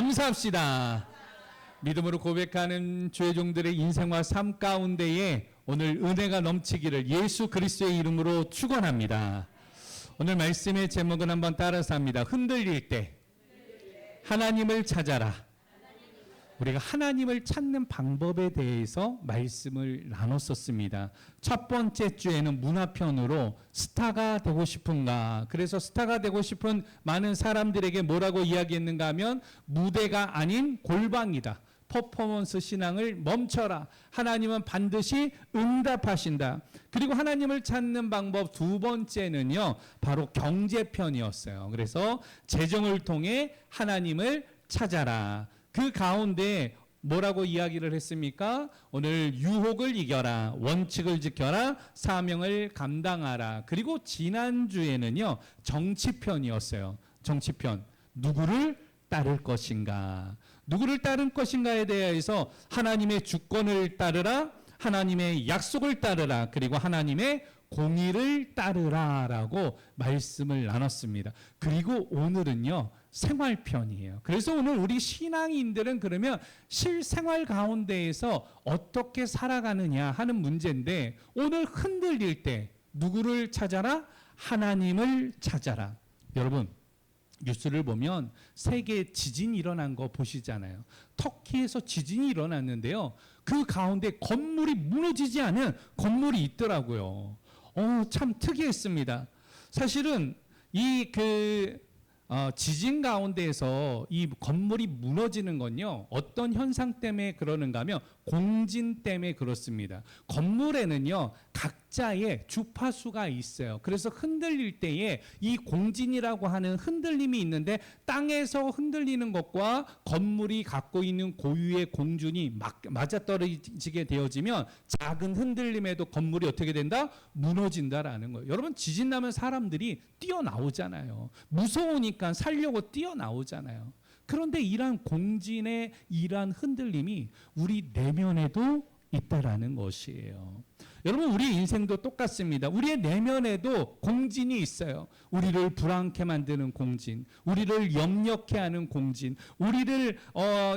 감사합시다. 믿음으로 고백하는 주의 종들의 인생과 삶 가운데에 오늘 은혜가 넘치기를 예수 그리스도의 이름으로 축원합니다. 오늘 말씀의 제목은 한번 따라서 합니다. 흔들릴 때 하나님을 찾아라. 우리가 하나님을 찾는 방법에 대해서 말씀을 나눴었습니다. 첫 번째 주에는 문화편으로 스타가 되고 싶은가? 그래서 스타가 되고 싶은 많은 사람들에게 뭐라고 이야기했는가 하면 무대가 아닌 골방이다. 퍼포먼스 신앙을 멈춰라. 하나님은 반드시 응답하신다. 그리고 하나님을 찾는 방법 두 번째는요, 바로 경제편이었어요. 그래서 재정을 통해 하나님을 찾아라. 그 가운데 뭐라고 이야기를 했습니까? 오늘 유혹을 이겨라, 원칙을 지켜라, 사명을 감당하라. 그리고 지난주에는요, 정치편이었어요. 정치편. 누구를 따를 것인가? 누구를 따를 것인가에 대해서 하나님의 주권을 따르라, 하나님의 약속을 따르라, 그리고 하나님의 공의를 따르라라고 말씀을 나눴습니다. 그리고 오늘은요, 생활편이에요. 그래서 오늘 우리 신앙인들은 그러면 실생활 가운데에서 어떻게 살아가느냐 하는 문제인데, 오늘 흔들릴 때 누구를 찾아라? 하나님을 찾아라. 여러분, 뉴스를 보면 세계 지진이 일어난 거 보시잖아요. 터키에서 지진이 일어났는데요, 그 가운데 건물이 무너지지 않은 건물이 있더라고요. 참 특이했습니다. 사실은 지진 가운데에서 이 건물이 무너지는 건요, 어떤 현상 때문에 그러는가 하면 공진 때문에 그렇습니다. 건물에는요, 각자의 주파수가 있어요. 그래서 흔들릴 때에 이 공진이라고 하는 흔들림이 있는데, 땅에서 흔들리는 것과 건물이 갖고 있는 고유의 공준이 맞아떨어지게 되어지면 작은 흔들림에도 건물이 어떻게 된다? 무너진다라는 거예요. 여러분, 지진 나면 사람들이 뛰어나오잖아요. 무서우니까 살려고 뛰어나오잖아요. 그런데 이러한 공진의 이러한 흔들림이 우리 내면에도 있다라는 것이에요. 여러분, 우리 인생도 똑같습니다. 우리의 내면에도 공진이 있어요. 우리를 불안케 만드는 공진, 우리를 염려케 하는 공진, 우리를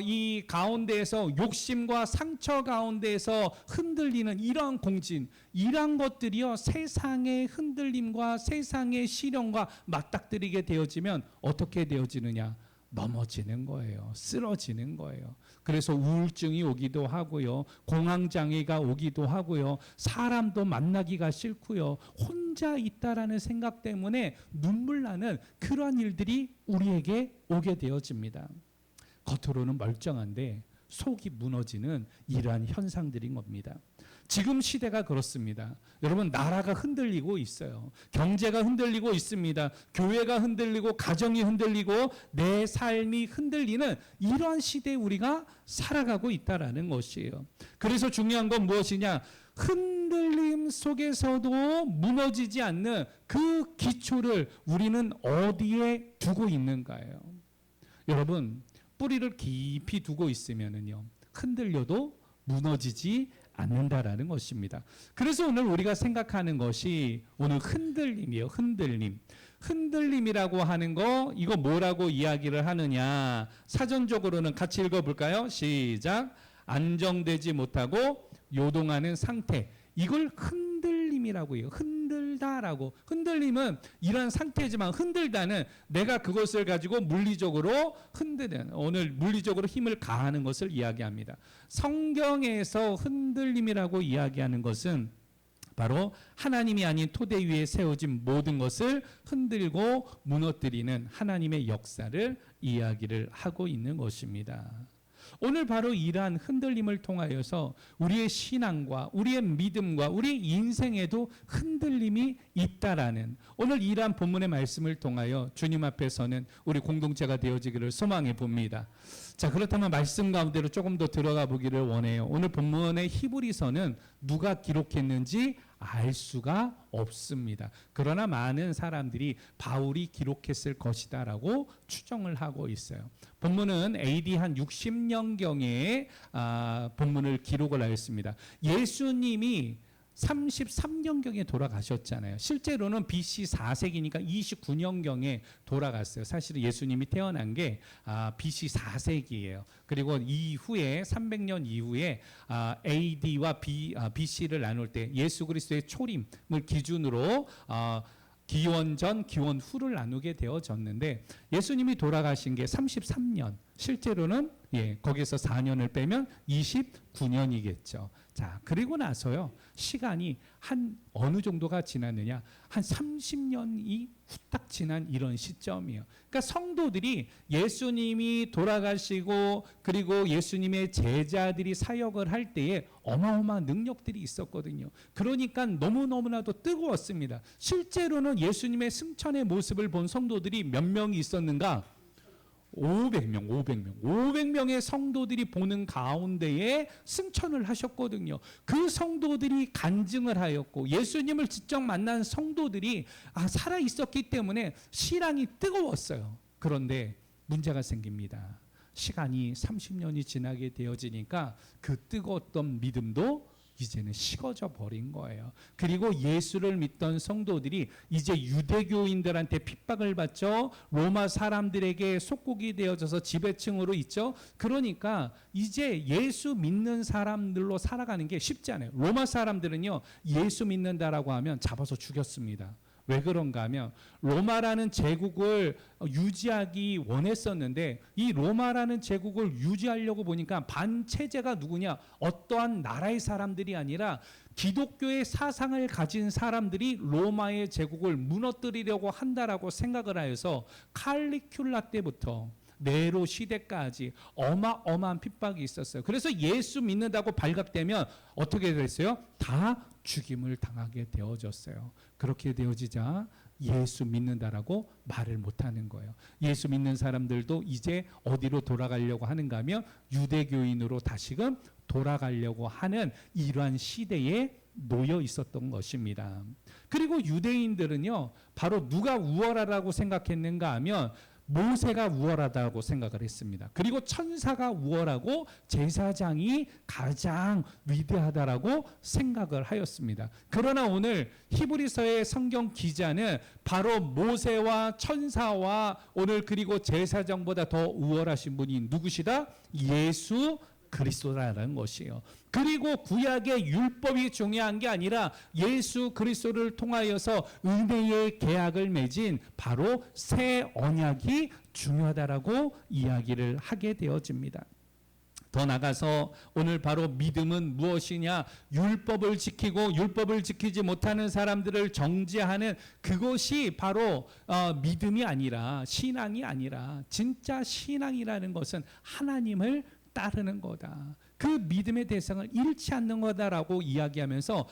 이 가운데에서 욕심과 상처 가운데에서 흔들리는 이러한 공진, 이러한 것들이요, 세상의 흔들림과 세상의 시련과 맞닥뜨리게 되어지면 어떻게 되어지느냐? 넘어지는 거예요. 쓰러지는 거예요. 그래서 우울증이 오기도 하고요, 공황장애가 오기도 하고요, 사람도 만나기가 싫고요, 혼자 있다라는 생각 때문에 눈물 나는 그러한 일들이 우리에게 오게 되어집니다. 겉으로는 멀쩡한데 속이 무너지는 이러한 현상들인 겁니다. 지금 시대가 그렇습니다. 여러분, 나라가 흔들리고 있어요. 경제가 흔들리고 있습니다. 교회가 흔들리고, 가정이 흔들리고, 내 삶이 흔들리는 이러한 시대에 우리가 살아가고 있다라는 것이에요. 그래서 중요한 건 무엇이냐? 흔들림 속에서도 무너지지 않는 그 기초를 우리는 어디에 두고 있는가예요. 여러분, 뿌리를 깊이 두고 있으면은요, 흔들려도 무너지지 않는다라는 것입니다. 그래서 오늘 우리가 생각하는 것이 오늘 흔들림이에요. 흔들림. 흔들림이라고 하는 거, 이거 뭐라고 이야기를 하느냐? 사전적으로는 같이 읽어볼까요? 시작. 안정되지 못하고 요동하는 상태. 이걸 흔들림이라고 해요. 흔들다라고. 흔들림은 이런 상태지만, 흔들다는 내가 그것을 가지고 물리적으로 흔드는, 오늘 물리적으로 힘을 가하는 것을 이야기합니다. 성경에서 흔들림이라고 이야기하는 것은 바로 하나님이 아닌 토대 위에 세워진 모든 것을 흔들고 무너뜨리는 하나님의 역사를 이야기를 하고 있는 것입니다. 오늘 바로 이러한 흔들림을 통하여서 우리의 신앙과 우리의 믿음과 우리의 인생에도 흔들림이 있다라는, 오늘 이러한 본문의 말씀을 통하여 주님 앞에서는 우리 공동체가 되어지기를 소망해 봅니다. 자, 그렇다면 말씀 가운데로 조금 더 들어가 보기를 원해요. 오늘 본문의 히브리서는 누가 기록했는지 알 수가 없습니다. 그러나 많은 사람들이 바울이 기록했을 것이다라고 추정을 하고 있어요. 본문은 AD 한 60년경에 본문을 기록을 하였습니다. 예수님이 33년경에 돌아가셨잖아요. 실제로는 BC 4세기니까 29년경에 돌아갔어요. 사실은 예수님이 태어난 게 BC 4세기예요. 그리고 이후에 300년 이후에 AD와 BC를 나눌 때 예수 그리스도의 초림을 기준으로 기원 전, 기원 후를 나누게 되어졌는데 예수님이 돌아가신 게 33년, 실제로는 거기서 4년을 빼면 29년이겠죠. 자, 그리고 나서요, 시간이 한 어느 정도가 지났느냐, 한 30년이 후딱 지난 이런 시점이에요. 그러니까 성도들이 예수님이 돌아가시고 그리고 예수님의 제자들이 사역을 할 때에 어마어마한 능력들이 있었거든요. 그러니까 너무너무나도 뜨거웠습니다. 실제로는 예수님의 승천의 모습을 본 성도들이 몇 명이 있었는가? 500명의 성도들이 보는 가운데에 승천을 하셨거든요. 그 성도들이 간증을 하였고 예수님을 직접 만난 성도들이 살아 있었기 때문에 신앙이 뜨거웠어요. 그런데 문제가 생깁니다. 시간이 30년이 지나게 되어지니까 그 뜨거웠던 믿음도 이제는 식어져 버린 거예요. 그리고 예수를 믿던 성도들이 이제 유대교인들한테 핍박을 받죠. 로마 사람들에게 속국이 되어져서 지배층으로 있죠. 그러니까 이제 예수 믿는 사람들로 살아가는 게 쉽지 않아요. 로마 사람들은요, 예수 믿는다라고 하면 잡아서 죽였습니다. 왜 그런가 하면 로마라는 제국을 유지하기 원했었는데 이 로마라는 제국을 유지하려고 보니까 반체제가 누구냐? 어떠한 나라의 사람들이 아니라 기독교의 사상을 가진 사람들이 로마의 제국을 무너뜨리려고 한다라고 생각을 하여서 칼리큘라 때부터 네로 시대까지 어마어마한 핍박이 있었어요. 그래서 예수 믿는다고 발각되면 어떻게 됐어요? 다 죽임을 당하게 되어졌어요. 그렇게 되어지자 예수 믿는다라고 말을 못하는 거예요. 예수 믿는 사람들도 이제 어디로 돌아가려고 하는가 하면 유대교인으로 다시금 돌아가려고 하는 이러한 시대에 놓여 있었던 것입니다. 그리고 유대인들은요, 바로 누가 우월하다고 생각했는가 하면 모세가 우월하다고 생각을 했습니다. 그리고 천사가 우월하고 제사장이 가장 위대하다라고 생각을 하였습니다. 그러나 오늘 히브리서의 성경 기자는 바로 모세와 천사와 오늘 그리고 제사장보다 더 우월하신 분이 누구시다? 예수 그리스도라는 것이에요. 그리고 구약의 율법이 중요한 게 아니라 예수 그리스도를 통하여서 은혜의 계약을 맺은 바로 새 언약이 중요하다라고 이야기를 하게 되어집니다. 더 나가서 오늘 바로 믿음은 무엇이냐? 율법을 지키고 율법을 지키지 못하는 사람들을 정죄하는 그것이 바로 믿음이 아니라 신앙이 아니라 진짜 신앙이라는 것은 하나님을 따르는 거다. 그 믿음의 대상을 잃지 않는 거다라고 이야기하면서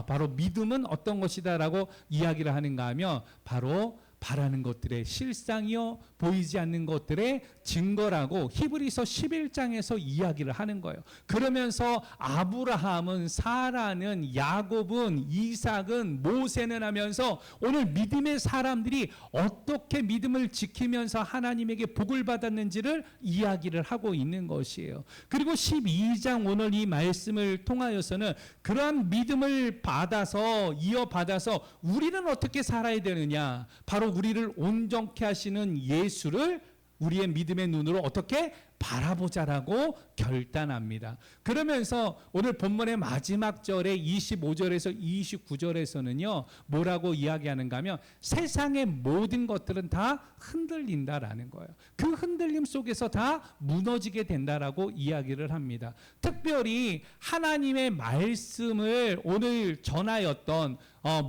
바로 믿음은 어떤 것이다라고 이야기를 하는가 하면 바로 바라는 것들의 실상이요 보이지 않는 것들의 증거라고 히브리서 11장에서 이야기를 하는 거예요. 그러면서 아브라함은, 사라는, 야곱은, 이삭은, 모세는 하면서 오늘 믿음의 사람들이 어떻게 믿음을 지키면서 하나님에게 복을 받았는지를 이야기를 하고 있는 것이에요. 그리고 12장 오늘 이 말씀을 통하여서는 그러한 믿음을 받아서 이어받아서 우리는 어떻게 살아야 되느냐, 바로 우리를 온전케 하시는 예수를 우리의 믿음의 눈으로 어떻게 바라보자라고 결단합니다. 그러면서 오늘 본문의 마지막 절에 25절에서 29절에서는요 뭐라고 이야기하는가 하면 세상의 모든 것들은 다 흔들린다라는 거예요. 그 흔들림 속에서 다 무너지게 된다라고 이야기를 합니다. 특별히 하나님의 말씀을 오늘 전하였던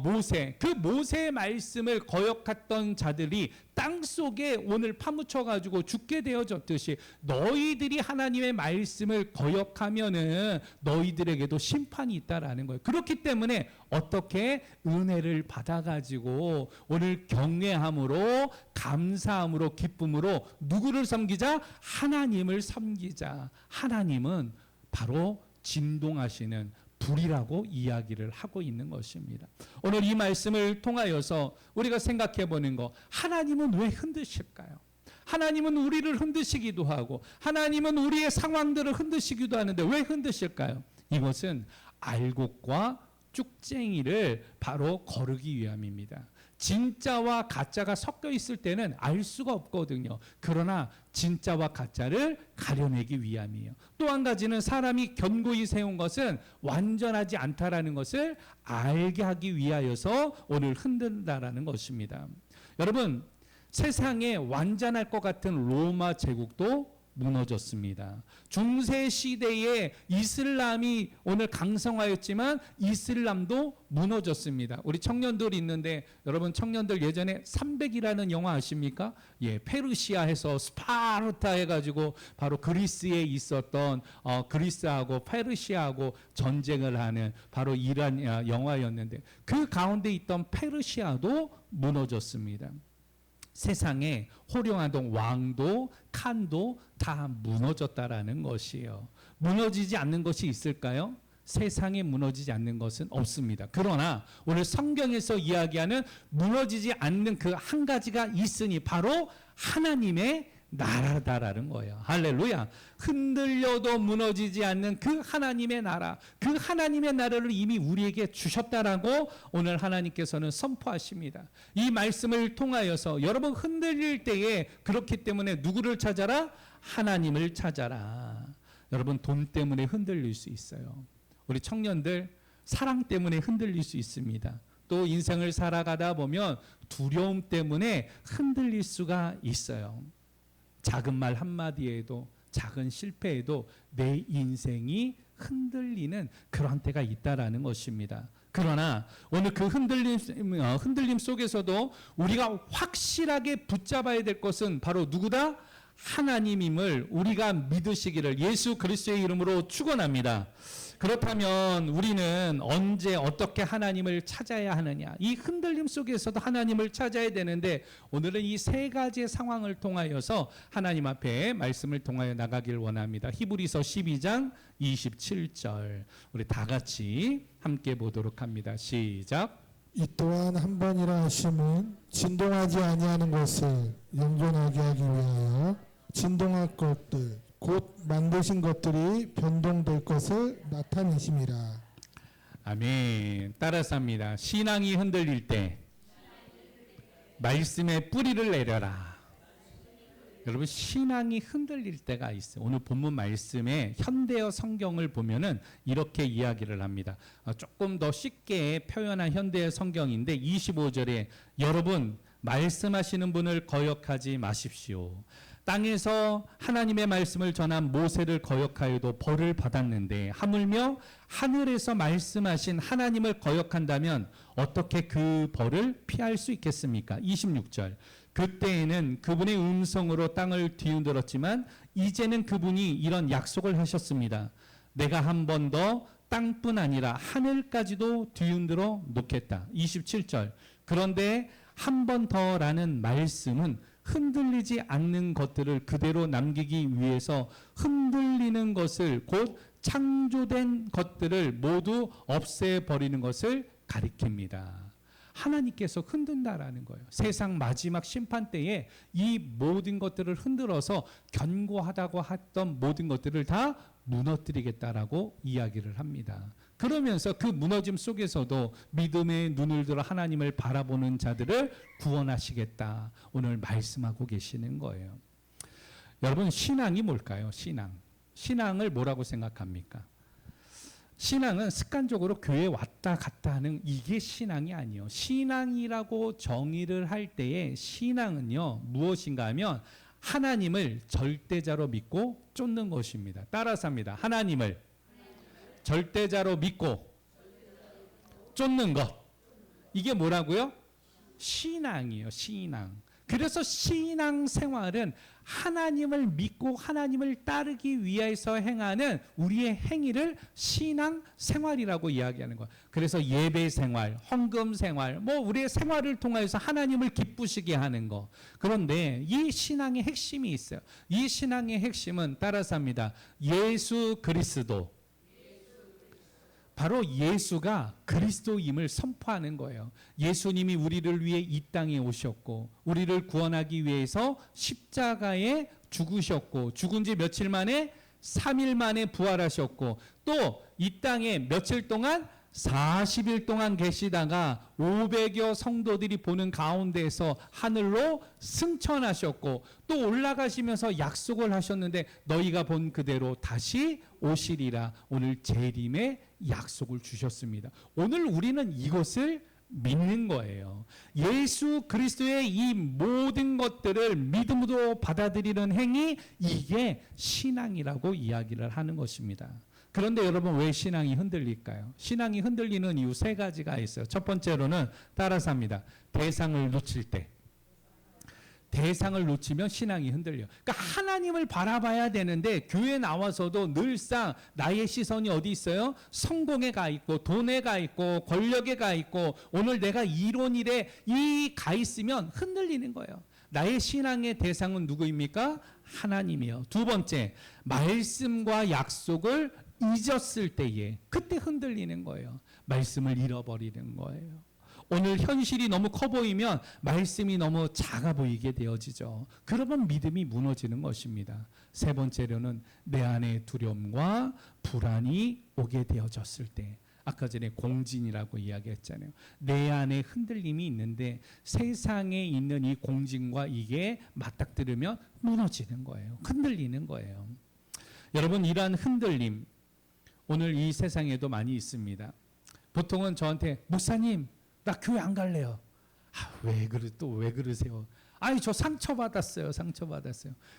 모세, 그 모세의 말씀을 거역했던 자들이 땅 속에 오늘 파묻혀 가지고 죽게 되어졌듯이 너희들이 하나님의 말씀을 거역하면은 너희들에게도 심판이 있다라는 거예요. 그렇기 때문에 어떻게 은혜를 받아 가지고 오늘 경외함으로, 감사함으로, 기쁨으로 누구를 섬기자? 하나님을 섬기자. 하나님은 바로 진동하시는 불이라고 이야기를 하고 있는 것입니다. 오늘 이 말씀을 통하여서 우리가 생각해 보는 거, 하나님은 왜 흔드실까요? 하나님은 우리를 흔드시기도 하고 하나님은 우리의 상황들을 흔드시기도 하는데 왜 흔드실까요? 이것은 알곡과 쭉쟁이를 바로 거르기 위함입니다. 진짜와 가짜가 섞여 있을 때는 알 수가 없거든요. 그러나 진짜와 가짜를 가려내기 위함이에요. 또 한 가지는 사람이 견고히 세운 것은 완전하지 않다라는 것을 알게 하기 위하여서 오늘 흔든다라는 것입니다. 여러분, 세상에 완전할 것 같은 로마 제국도 무너졌습니다. 중세 시대에 이슬람이 오늘 강성하였지만 이슬람도 무너졌습니다. 우리 청년들 있는데 여러분 청년들 예전에 300이라는 영화 아십니까? 예, 페르시아에서 스파르타 해가지고 바로 그리스에 있었던 그리스하고 페르시아하고 전쟁을 하는 바로 이란 영화였는데 그 가운데 있던 페르시아도 무너졌습니다. 세상에 호령하던 왕도 칸도 다 무너졌다라는 것이에요. 무너지지 않는 것이 있을까요? 세상에 무너지지 않는 것은 없습니다. 그러나 오늘 성경에서 이야기하는 무너지지 않는 그 한 가지가 있으니 바로 하나님의 나라다라는 거예요. 할렐루야. 흔들려도 무너지지 않는 그 하나님의 나라, 그 하나님의 나라를 이미 우리에게 주셨다라고 오늘 하나님께서는 선포하십니다. 이 말씀을 통하여서 여러분 흔들릴 때에 그렇기 때문에 누구를 찾아라? 하나님을 찾아라. 여러분 돈 때문에 흔들릴 수 있어요. 우리 청년들 사랑 때문에 흔들릴 수 있습니다. 또 인생을 살아가다 보면 두려움 때문에 흔들릴 수가 있어요. 작은 말 한마디에도 작은 실패에도 내 인생이 흔들리는 그런 때가 있다라는 것입니다. 그러나 오늘 그 흔들림 속에서도 우리가 확실하게 붙잡아야 될 것은 바로 누구다? 하나님임을 우리가 믿으시기를 예수 그리스도의 이름으로 축원합니다. 그렇다면 우리는 언제 어떻게 하나님을 찾아야 하느냐? 이 흔들림 속에서도 하나님을 찾아야 되는데 오늘은 이 세 가지의 상황을 통하여서 하나님 앞에 말씀을 통하여 나가길 원합니다. 히브리서 12장 27절 우리 다 같이 함께 보도록 합니다. 시작. 이 또한 한 번이라 하심은 진동하지 아니하는 것을 영존하게 하기 위하여 진동할 것들 곧 만드신 것들이 변동될 것을 나타내심이라. 아멘. 따라서 합니다. 신앙이 흔들릴 때 말씀의 뿌리를 내려라. 여러분 신앙이 흔들릴 때가 있어요. 오늘 본문 말씀에 현대어 성경을 보면은 이렇게 이야기를 합니다. 조금 더 쉽게 표현한 현대어 성경인데 25절에 여러분 말씀하시는 분을 거역하지 마십시오. 땅에서 하나님의 말씀을 전한 모세를 거역하여도 벌을 받았는데 하물며 하늘에서 말씀하신 하나님을 거역한다면 어떻게 그 벌을 피할 수 있겠습니까? 26절 그때에는 그분의 음성으로 땅을 뒤흔들었지만 이제는 그분이 이런 약속을 하셨습니다. 내가 한 번 더 땅뿐 아니라 하늘까지도 뒤흔들어 놓겠다. 27절 그런데 한 번 더라는 말씀은 흔들리지 않는 것들을 그대로 남기기 위해서 흔들리는 것을 곧 창조된 것들을 모두 없애버리는 것을 가리킵니다. 하나님께서 흔든다라는 거예요. 세상 마지막 심판 때에 이 모든 것들을 흔들어서 견고하다고 했던 모든 것들을 다 무너뜨리겠다라고 이야기를 합니다. 그러면서 그 무너짐 속에서도 믿음의 눈을 들어 하나님을 바라보는 자들을 구원하시겠다. 오늘 말씀하고 계시는 거예요. 여러분 신앙이 뭘까요? 신앙을 뭐라고 생각합니까? 신앙은 습관적으로 교회에 왔다 갔다 하는 이게 신앙이 아니에요. 신앙이라고 정의를 할 때에 신앙은요 무엇인가 하면 하나님을 절대자로 믿고 쫓는 것입니다. 따라서 합니다. 하나님을 절대자로 믿고 쫓는 것. 이게 뭐라고요? 신앙이에요. 신앙. 그래서 신앙 생활은 하나님을 믿고 하나님을 따르기 위해서 행하는 우리의 행위를 신앙 생활이라고 이야기하는 거예요. 그래서 예배 생활, 헌금 생활, 우리의 생활을 통해서 하나님을 기쁘시게 하는 거. 그런데 이 신앙의 핵심이 있어요. 이 신앙의 핵심은 따라서 합니다. 예수 그리스도. 바로 예수가 그리스도임을 선포하는 거예요. 예수님이 우리를 위해 이 땅에 오셨고 우리를 구원하기 위해서 십자가에 죽으셨고 죽은 지 며칠 만에 3일 만에 부활하셨고 또 이 땅에 며칠 동안 40일 동안 계시다가 500여 성도들이 보는 가운데에서 하늘로 승천하셨고 또 올라가시면서 약속을 하셨는데 너희가 본 그대로 다시 오시리라. 오늘 재림의 약속을 주셨습니다. 오늘 우리는 이것을 믿는 거예요. 예수 그리스도의 이 모든 것들을 믿음으로 받아들이는 행위, 이게 신앙이라고 이야기를 하는 것입니다. 그런데 여러분, 왜 신앙이 흔들릴까요? 신앙이 흔들리는 이유 세 가지가 있어요. 첫 번째로는 따라서 합니다. 대상을 놓칠 때. 대상을 놓치면 신앙이 흔들려요. 그러니까 하나님을 바라봐야 되는데 교회 나와서도 늘상 나의 시선이 어디 있어요? 성공에 가 있고 돈에 가 있고 권력에 가 있고 오늘 내가 이론 일에 가 있으면 흔들리는 거예요. 나의 신앙의 대상은 누구입니까? 하나님이요. 두 번째, 말씀과 약속을 잊었을 때에 그때 흔들리는 거예요. 말씀을 잃어버리는 거예요. 오늘 현실이 너무 커 보이면 말씀이 너무 작아 보이게 되어지죠. 그러면 믿음이 무너지는 것입니다. 세 번째로는 내 안에 두려움과 불안이 오게 되어졌을 때, 아까 전에 공진이라고 이야기했잖아요. 내 안에 흔들림이 있는데 세상에 있는 이 공진과 이게 맞닥뜨리면 무너지는 거예요. 흔들리는 거예요. 여러분, 이러한 흔들림 오늘 이 세상에도 많이 있습니다. 보통은 저한테 목사님 나 교회 안 갈래요. 왜 그러세요? 저 상처받았어요.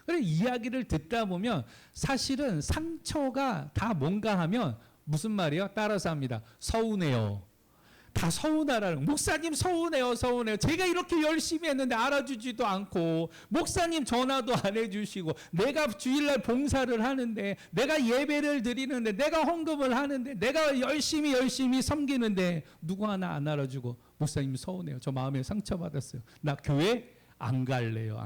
그래 이야기를 듣다 보면 사실은 상처가 다 뭔가 하면 무슨 말이에요? 따라서 합니다. 서운해요. 다 서운하라는. 목사님 서운해요. 제가 이렇게 열심히 했는데 알아주지도 않고, 목사님 전화도 안 해주시고, 내가 주일날 봉사를 하는데, 내가 예배를 드리는데, 내가 헌금을 하는데, 내가 열심히 섬기는데 누구 하나 안 알아주고, 목사님 서운해요. 저 마음에 상처받았어요. 나 교회 안 갈래요.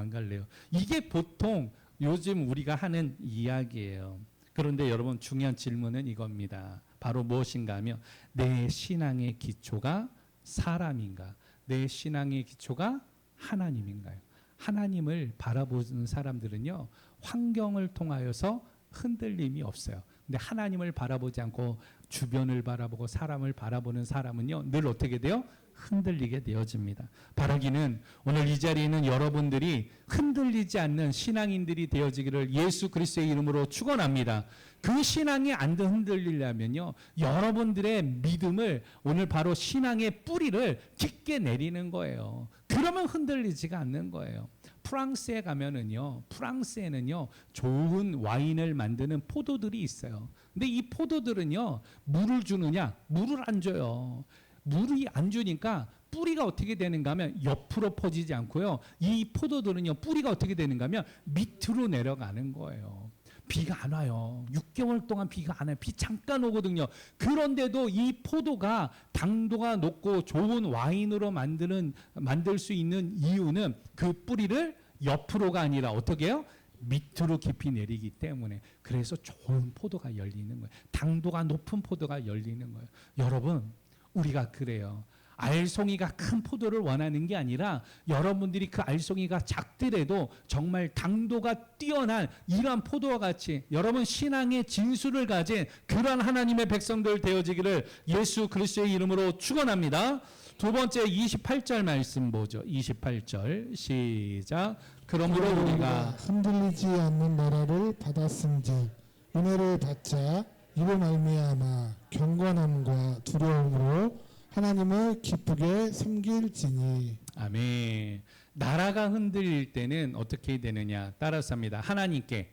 이게 보통 요즘 우리가 하는 이야기예요. 그런데 여러분, 중요한 질문은 이겁니다. 바로 무엇인가 하면 내 신앙의 기초가 사람인가? 내 신앙의 기초가 하나님인가요? 하나님을 바라보는 사람들은요, 환경을 통하여서 흔들림이 없어요. 근데 하나님을 바라보지 않고 주변을 바라보고 사람을 바라보는 사람은요, 늘 어떻게 돼요? 흔들리게 되어집니다. 바라기는 오늘 이 자리에 있는 여러분들이 흔들리지 않는 신앙인들이 되어지기를 예수 그리스도의 이름으로 축원합니다. 그 신앙이 안 흔들리려면요, 여러분들의 믿음을 오늘 바로 신앙의 뿌리를 깊게 내리는 거예요. 그러면 흔들리지가 않는 거예요. 프랑스에 가면은요, 프랑스에는요 좋은 와인을 만드는 포도들이 있어요. 근데 이 포도들은요, 물을 주느냐? 물을 안 줘요. 물이 안 주니까 뿌리가 어떻게 되는가 하면 옆으로 퍼지지 않고요, 이 포도들은요 뿌리가 어떻게 되는가 하면 밑으로 내려가는 거예요. 비가 안 와요. 6개월 동안 비가 안 와요. 비 잠깐 오거든요. 그런데도 이 포도가 당도가 높고 좋은 와인으로 만들 수 있는 이유는 그 뿌리를 옆으로가 아니라 어떻게 해요? 밑으로 깊이 내리기 때문에. 그래서 좋은 포도가 열리는 거예요. 당도가 높은 포도가 열리는 거예요. 여러분, 우리가 그래요. 알송이가 큰 포도를 원하는 게 아니라 여러분들이 그 알송이가 작더라도 정말 당도가 뛰어난 이러한 포도와 같이 여러분 신앙의 진수를 가진 그러한 하나님의 백성들 되어지기를 예수 그리스도의 이름으로 축원합니다. 두 번째 28절 말씀 보죠. 28절 시작. 그러므로 우리가 흔들리지 않는 나라를 받았은즉 은혜를 받자 이로 말미암아 경건함과 두려움으로 하나님을 기쁘게 섬길지니. 아멘. 나라가 흔들릴 때는 어떻게 되느냐? 따라서 합니다. 하나님께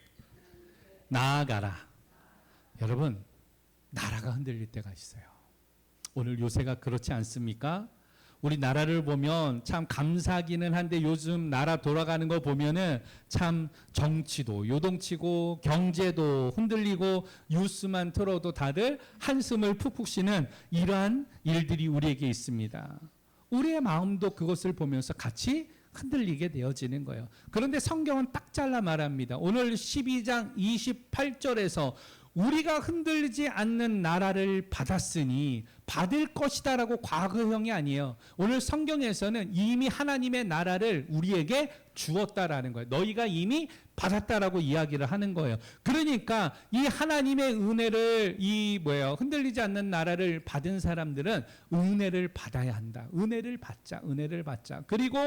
나아가라. 여러분, 나라가 흔들릴 때가 있어요. 오늘 요새가 그렇지 않습니까? 우리 나라를 보면 참 감사하기는 한데 요즘 나라 돌아가는 거 보면은 참 정치도 요동치고 경제도 흔들리고 뉴스만 틀어도 다들 한숨을 푹푹 쉬는 이러한 일들이 우리에게 있습니다. 우리의 마음도 그것을 보면서 같이 흔들리게 되어지는 거예요. 그런데 성경은 딱 잘라 말합니다. 오늘 12장 28절에서 우리가 흔들리지 않는 나라를 받았으니 받을 것이다라고 과거형이 아니에요. 오늘 성경에서는 이미 하나님의 나라를 우리에게 주었다라는 거예요. 너희가 이미 받았다라고 이야기를 하는 거예요. 그러니까 이 하나님의 은혜를 흔들리지 않는 나라를 받은 사람들은 은혜를 받아야 한다. 은혜를 받자. 그리고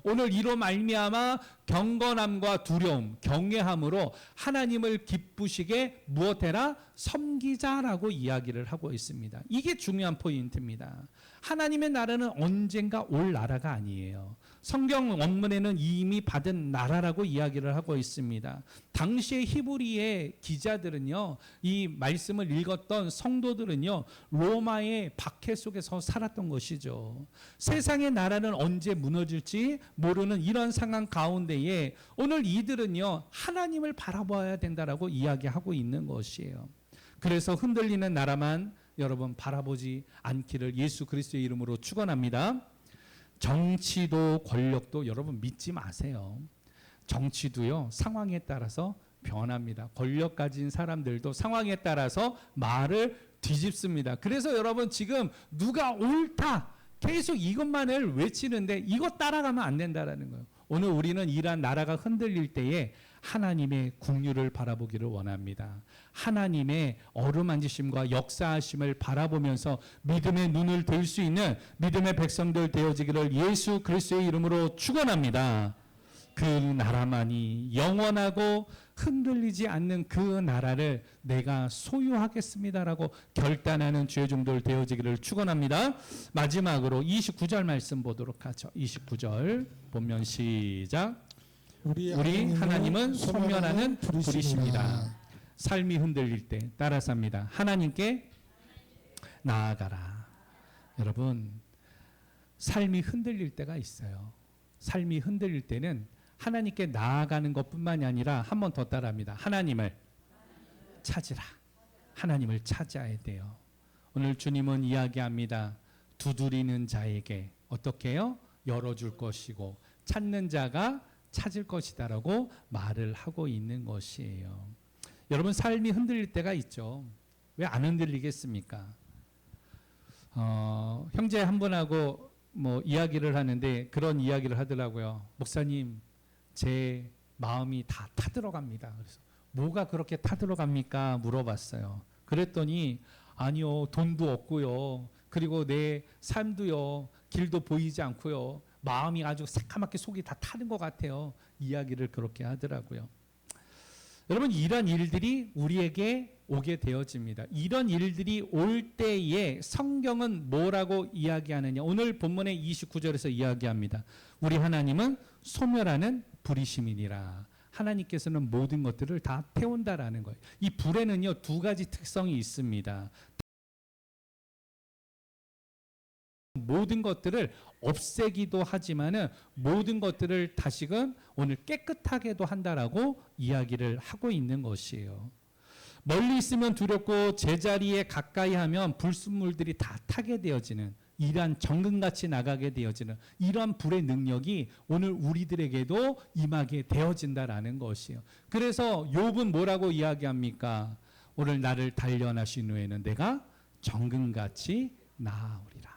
오늘 이로 말미암아 경건함과 두려움, 경외함으로 하나님을 기쁘시게 무엇해라? 섬기자라고 이야기를 하고 있습니다. 이게 중요한 포인트입니다. 하나님의 나라는 언젠가 올 나라가 아니에요. 성경 원문에는 이미 받은 나라라고 이야기를 하고 있습니다. 당시의 히브리의 기자들은요, 이 말씀을 읽었던 성도들은요, 로마의 박해 속에서 살았던 것이죠. 세상의 나라는 언제 무너질지 모르는 이런 상황 가운데에 오늘 이들은요, 하나님을 바라봐야 된다라고 이야기하고 있는 것이에요. 그래서 흔들리는 나라만 여러분 바라보지 않기를 예수 그리스도의 이름으로 축원합니다. 정치도 권력도 여러분 믿지 마세요. 정치도요, 상황에 따라서 변합니다. 권력 가진 사람들도 상황에 따라서 말을 뒤집습니다. 그래서 여러분 지금 누가 옳다 계속 이것만을 외치는데 이것 따라가면 안 된다라는 거예요. 오늘 우리는 이러한 나라가 흔들릴 때에 하나님의 긍휼을 바라보기를 원합니다. 하나님의 어루만지심과 역사하심을 바라보면서 믿음의 눈을 들 수 있는 믿음의 백성들 되어지기를 예수 그리스도의 이름으로 축원합니다. 그 나라만이 영원하고 흔들리지 않는 그 나라를 내가 소유하겠습니다라고 결단하는 주의 종들 되어지기를 축원합니다. 마지막으로 29절 말씀 보도록 하죠. 29절 본면 시작. 우리 하나님은 소멸하는 불이십니다. 삶이 흔들릴 때 따라서 합니다. 하나님께 나아가라. 여러분, 삶이 흔들릴 때가 있어요. 삶이 흔들릴 때는 하나님께 나아가는 것뿐만이 아니라 한 번 더 따라합니다. 하나님을 찾으라. 하나님을 찾아야 돼요. 오늘 주님은 이야기합니다. 두드리는 자에게 어떻게 해요? 열어줄 것이고 찾는 자가 찾을 것이다라고 말을 하고 있는 것이에요. 여러분 삶이 흔들릴 때가 있죠. 왜 안 흔들리겠습니까? 형제 한 분하고 이야기를 하는데 그런 이야기를 하더라고요. 목사님, 제 마음이 다 타들어갑니다. 그래서 뭐가 그렇게 타들어갑니까? 물어봤어요. 그랬더니 아니요, 돈도 없고요. 그리고 내 삶도요, 길도 보이지 않고요. 마음이 아주 새까맣게 속이 다 타는 것 같아요. 이야기를 그렇게 하더라고요. 여러분, 이런 일들이 우리에게 오게 되어집니다. 이런 일들이 올 때에 성경은 뭐라고 이야기하느냐? 오늘 본문의 29절에서 이야기합니다. 우리 하나님은 소멸하는 불이심이니라. 하나님께서는 모든 것들을 다 태운다라는 거예요. 이 불에는요, 두 가지 특성이 있습니다. 모든 것들을 없애기도 하지만은 모든 것들을 다시금 오늘 깨끗하게도 한다라고 이야기를 하고 있는 것이에요. 멀리 있으면 두렵고 제자리에 가까이 하면 불순물들이 다 타게 되어지는 이러한 정금같이 나가게 되어지는 이러한 불의 능력이 오늘 우리들에게도 임하게 되어진다라는 것이에요. 그래서 욥은 뭐라고 이야기합니까? 오늘 나를 단련하신 후에는 내가 정금같이 나아오리라.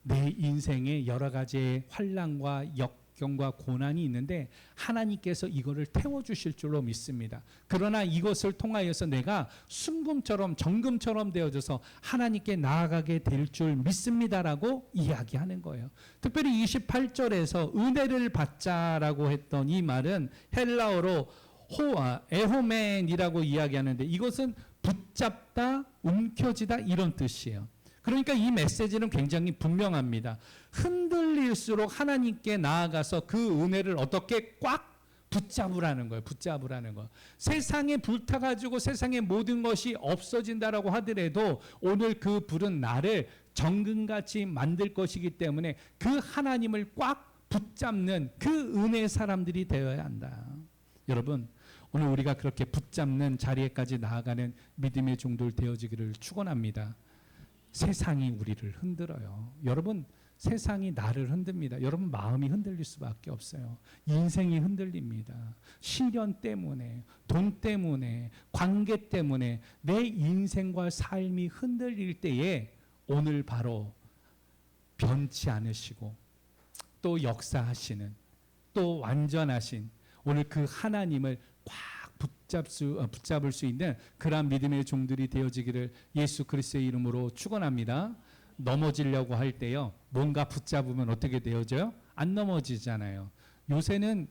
내 인생에 여러 가지의 환난과 역경과 고난이 있는데 하나님께서 이거를 태워주실 줄로 믿습니다. 그러나 이것을 통하여서 내가 순금처럼 정금처럼 되어져서 하나님께 나아가게 될 줄 믿습니다라고 이야기하는 거예요. 특별히 28절에서 은혜를 받자라고 했던 이 말은 헬라어로 에호멘이라고 이야기하는데 이것은 붙잡다, 움켜쥐다 이런 뜻이에요. 그러니까 이 메시지는 굉장히 분명합니다. 흔들릴수록 하나님께 나아가서 그 은혜를 어떻게 꽉 붙잡으라는 거예요. 붙잡으라는 거. 세상에 불타가지고 세상의 모든 것이 없어진다라고 하더라도 오늘 그 불은 나를 정금같이 만들 것이기 때문에 그 하나님을 꽉 붙잡는 그 은혜의 사람들이 되어야 한다. 여러분, 오늘 우리가 그렇게 붙잡는 자리에까지 나아가는 믿음의 종들 되어지기를 축원합니다. 세상이 우리를 흔들어요. 여러분, 세상이 나를 흔듭니다. 여러분, 마음이 흔들릴 수밖에 없어요. 인생이 흔들립니다. 시련 때문에, 돈 때문에, 관계 때문에 내 인생과 삶이 흔들릴 때에 오늘 바로 변치 않으시고 또 역사하시는 또 완전하신 오늘 그 하나님을 꽉 붙잡을 수 있는 그러한 믿음의 종들이 되어지기를 예수 그리스도의 이름으로 축원합니다. 넘어지려고 할 때요, 뭔가 붙잡으면 어떻게 되어져요? 안 넘어지잖아요. 요새는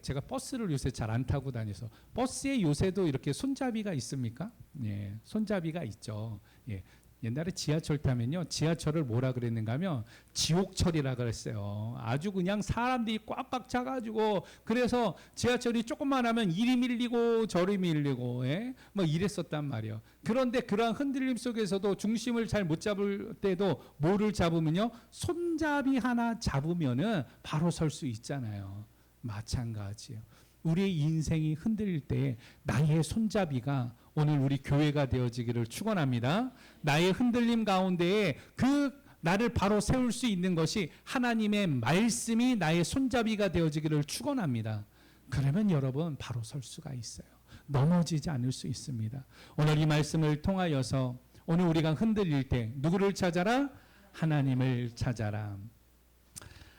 제가 버스를 요새 잘 안 타고 다녀서 버스에 요새도 이렇게 손잡이가 있습니까? 예, 손잡이가 있죠. 예. 옛날에 지하철 타면요, 지하철을 뭐라 그랬는가 하면 지옥철이라 그랬어요. 아주 그냥 사람들이 꽉꽉 차가지고, 그래서 지하철이 조금만 하면 이리 밀리고 저리 밀리고, 예? 뭐 이랬었단 말이에요. 그런데 그러한 흔들림 속에서도 중심을 잘 못 잡을 때도 뭐를 잡으면요, 손잡이 하나 잡으면은 바로 설 수 있잖아요. 마찬가지예요. 우리의 인생이 흔들릴 때 나의 손잡이가 오늘 우리 교회가 되어지기를 축원합니다. 나의 흔들림 가운데에 그 나를 바로 세울 수 있는 것이 하나님의 말씀이 나의 손잡이가 되어지기를 축원합니다. 그러면 여러분 바로 설 수가 있어요. 넘어지지 않을 수 있습니다. 오늘 이 말씀을 통하여서 오늘 우리가 흔들릴 때 누구를 찾아라? 하나님을 찾아라.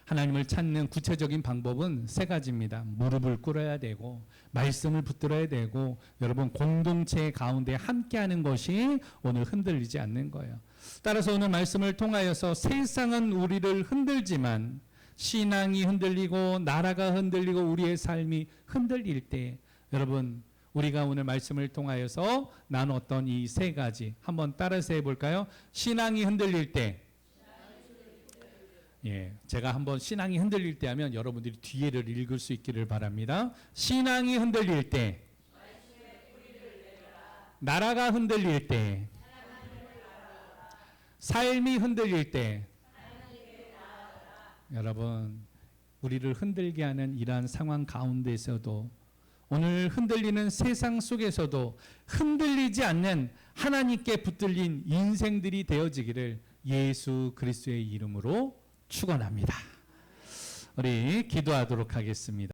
하나님을 찾는 구체적인 방법은 세 가지입니다. 무릎을 꿇어야 되고, 말씀을 붙들어야 되고, 여러분 공동체 가운데 함께하는 것이 오늘 흔들리지 않는 거예요. 따라서 오늘 말씀을 통하여서 세상은 우리를 흔들지만 신앙이 흔들리고 나라가 흔들리고 우리의 삶이 흔들릴 때, 여러분 우리가 오늘 말씀을 통하여서 나눴던 이 세 가지 한번 따라서 해볼까요? 신앙이 흔들릴 때, 예, 제가 한번 신앙이 흔들릴 때 하면 여러분들이 뒤에를 읽을 수 있기를 바랍니다. 신앙이 흔들릴 때, 나라가 흔들릴 때, 삶이 흔들릴 때, 여러분 우리를 흔들게 하는 이러한 상황 가운데서도, 오늘 흔들리는 세상 속에서도 흔들리지 않는 하나님께 붙들린 인생들이 되어지기를 예수 그리스도의 이름으로 축원합니다. 우리 기도하도록 하겠습니다.